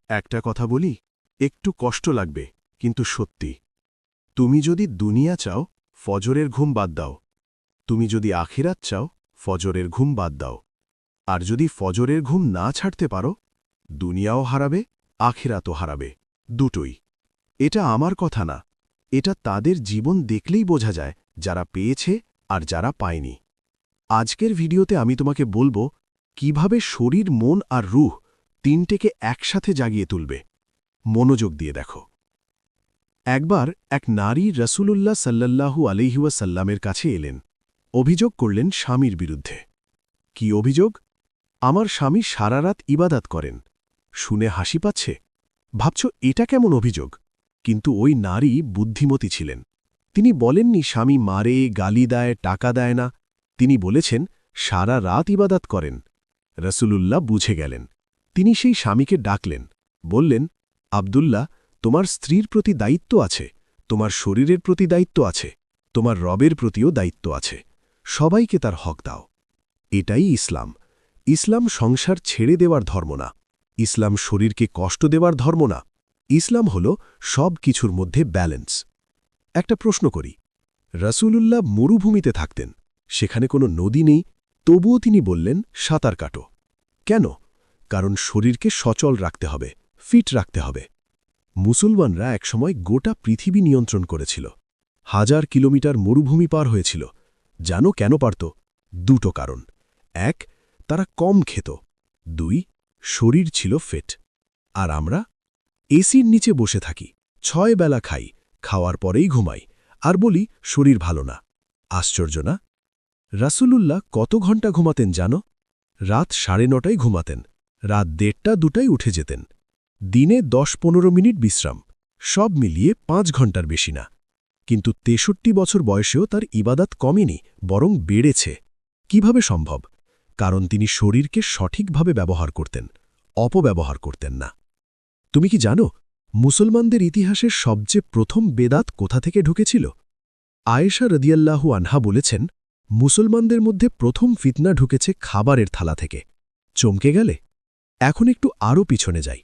একটা কথা বলি, একটু কষ্ট লাগবে, কিন্তু সত্যি। তুমি যদি দুনিয়া চাও, ফজরের ঘুম বাদ দাও। তুমি যদি আখিরাত চাও, ফজরের ঘুম বাদ দাও। আর যদি ফজরের ঘুম না ছাড়তে পারো, দুনিয়াও হারাবে, আখিরাতও হারাবে, দুটোই। এটা আমার কথা না, এটা তাদের জীবন দেখলেই বোঝা যায়, যারা পেয়েছে আর যারা পায়নি। আজকের ভিডিওতে আমি তোমাকে বলবো কিভাবে শরীর, মন আর রূহ তিনটেকে একসাথে জাগিয়ে তুলবে। মনোযোগ দিয়ে দেখো। একবার এক নারী রসুলুল্লাহ সাল্লাল্লাহু আলাইহি ওয়াসাল্লামের কাছে এলেন। অভিযোগ করলেন স্বামীর বিরুদ্ধে। কি অভিযোগ? আমার স্বামী সারা রাত ইবাদাত করেন। শুনে হাসি পাচ্ছে? ভাবছ এটা কেমন অভিযোগ? কিন্তু ওই নারী বুদ্ধিমতী ছিলেন। তিনি বলেননি স্বামী মারে, গালি দেয়, টাকা দেয় না। তিনি বলেছেন সারা রাত ইবাদাত করেন। রসুলুল্লাহ বুঝে গেলেন। তিনি সেই স্বামীকে ডাকলেন, বললেন, আব্দুল্লাহ, তোমার স্ত্রীর প্রতি দায়িত্ব আছে, তোমার শরীরের প্রতি দায়িত্ব আছে, তোমার রবের প্রতিও দায়িত্ব আছে। সবাইকে তার হক দাও। এটাই ইসলাম। ইসলাম সংসার ছেড়ে দেওয়ার ধর্ম না। ইসলাম শরীরকে কষ্ট দেওয়ার ধর্ম না। ইসলাম হল সব কিছুর মধ্যে ব্যালেন্স। একটা প্রশ্ন করি, রসুলুল্লাহ মরুভূমিতে থাকতেন, সেখানে কোনো নদী নেই, তবুও তিনি বললেন সাঁতার কাটো। কেন? কারণ শরীরকে সচল রাখতে হবে, ফিট রাখতে হবে। মুসলমানরা একসময় গোটা পৃথিবী নিয়ন্ত্রণ করেছিল। 1000 কিলোমিটার মরুভূমি পার হয়েছিল। জানো কেন পারত? দুটো কারণ। 1, তারা কম খেত। 2, শরীর ছিল ফিট। আর আমরা এসির নিচে বসে থাকি, 6 বেলা খাই, খাওয়ার পরেই ঘুমাই, আর বলি শরীর ভালো না। আশ্চর্য না? রাসূলুল্লাহ কত ঘন্টা ঘুমাতেন জানো? রাত 9:30টায় ঘুমাতেন, রাত 1:30-2টায় উঠে যেতেন। দিনে 10-15 মিনিট বিশ্রাম, সব মিলিয়ে 5 ঘন্টার বেশি না। কিন্তু 63 বছর বয়সেও তার ইবাদাত কমেনি, বরং বেড়েছে। কিভাবে সম্ভব? কারণ তিনি শরীরকে সঠিকভাবে ব্যবহার করতেন, অপব্যবহার করতেন না। তুমি কি জানো, মুসলমানদের ইতিহাসের সবচেয়ে প্রথম বেদাত কোথা থেকে ঢুকেছিল? আয়েশা রাদিয়াল্লাহু আনহা বলেছেন, মুসলমানদের মধ্যে প্রথম ফিতনা ঢুকেছে খাবারের থালা থেকে। চমকে গেলে? এখন একটু আরও পিছনে যাই।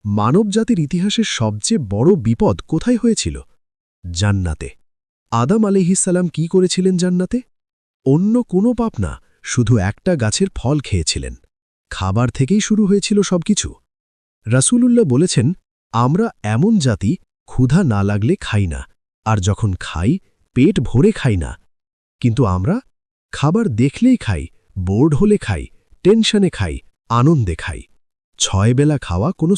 মানবজাতির ইতিহাসের সবচেয়ে বড় বিপদ কোথায় হয়েছিল? জান্নাতে। আদম আলাইহিসসালাম কি করেছিলেন জান্নাতে? অন্য কোনো পাপ না, শুধু একটা গাছের ফল খেয়েছিলেন। খাবার থেকেই শুরু হয়েছিল সবকিছু। রাসূলুল্লাহ বলেছেন, আমরা এমন জাতি, ক্ষুধা না লাগলে খাই না, আর যখন খাই পেট ভরে খাই না। কিন্তু আমরা খাবার দেখলেই খাই, বোর্ড হলে খাই, টেনশনে খাই, আনন্দে খাই। 6 বেলা খাওয়া কোনো